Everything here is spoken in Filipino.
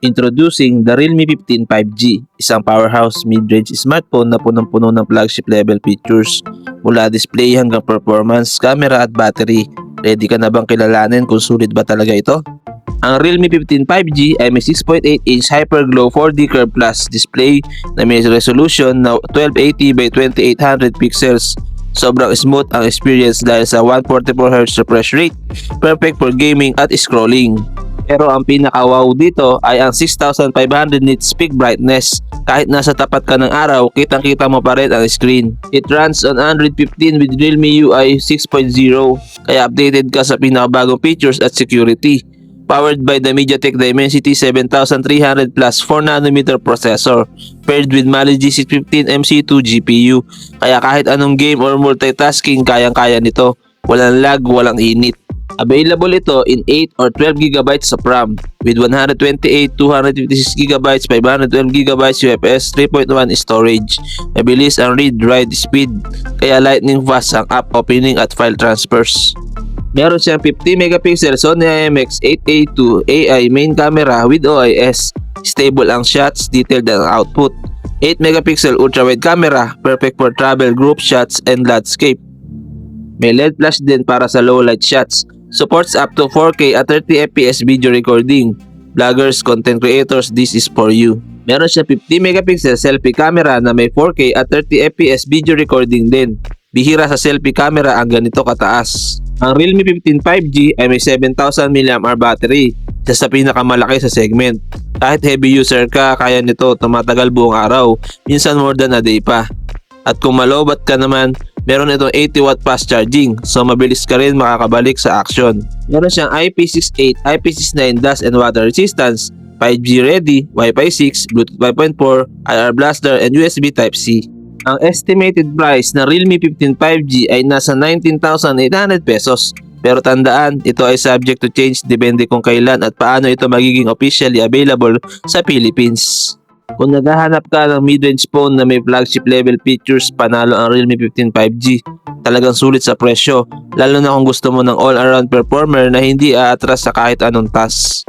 Introducing the Realme 15 5G, isang powerhouse mid-range smartphone na punong-puno ng flagship level features mula display hanggang performance, camera at battery. Ready ka na bang kilalanin kung sulit ba talaga ito? Ang Realme 15 5G ay may 6.8-inch Hyperglow 4D Curve Plus display na may resolution na 1280 by 2800 pixels. Sobrang smooth ang experience dahil sa 144Hz refresh rate, perfect for gaming at scrolling. Pero ang pinaka-wow dito ay ang 6,500 nits peak brightness. Kahit nasa tapat ka ng araw, kitang-kita mo pa rin ang screen. It runs on Android 15 with Realme UI 6.0, kaya updated ka sa pinakabagong features at security. Powered by the MediaTek Dimensity 7300 plus 4nm processor, paired with Mali G615 MC2 GPU. Kaya kahit anong game or multitasking, kayang-kaya nito. Walang lag, walang init. Available ito in 8 or 12GB of RAM with 128, 256GB, 512GB UFS 3.1 storage. Mabilis ang read-write speed, kaya lightning fast ang app opening at file transfers. Meron siyang 50MP Sony IMX8A2 AI main camera with OIS. Stable ang shots, detailed ang output. 8MP ultra-wide camera, perfect for travel, group shots, and landscape. May LED flash din para sa low light shots. Supports up to 4K at 30fps video recording. Vloggers, content creators, this is for you. Meron siya 50MP selfie camera na may 4K at 30fps video recording din. Bihira sa selfie camera ang ganito kataas. Ang Realme 15 5G ay may 7,000 mAh battery, isa sa pinakamalaki sa segment. Kahit heavy user ka, kaya nito tumatagal buong araw, minsan more than a day pa. At kung malobat ka naman, meron itong 80W fast charging, so mabilis ka rin makakabalik sa action. Meron siyang IP68, IP69 dust and water resistance, 5G ready, Wi-Fi 6, Bluetooth 5.4, IR blaster, and USB Type-C. Ang estimated price ng Realme 15 5G ay nasa 19,800 pesos. Pero tandaan, ito ay subject to change depende kung kailan at paano ito magiging officially available sa Philippines. Kung naghahanap ka ng mid-range phone na may flagship level features, panalo ang Realme 15 5G. Talagang sulit sa presyo, lalo na kung gusto mo ng all-around performer na hindi aatras sa kahit anong task.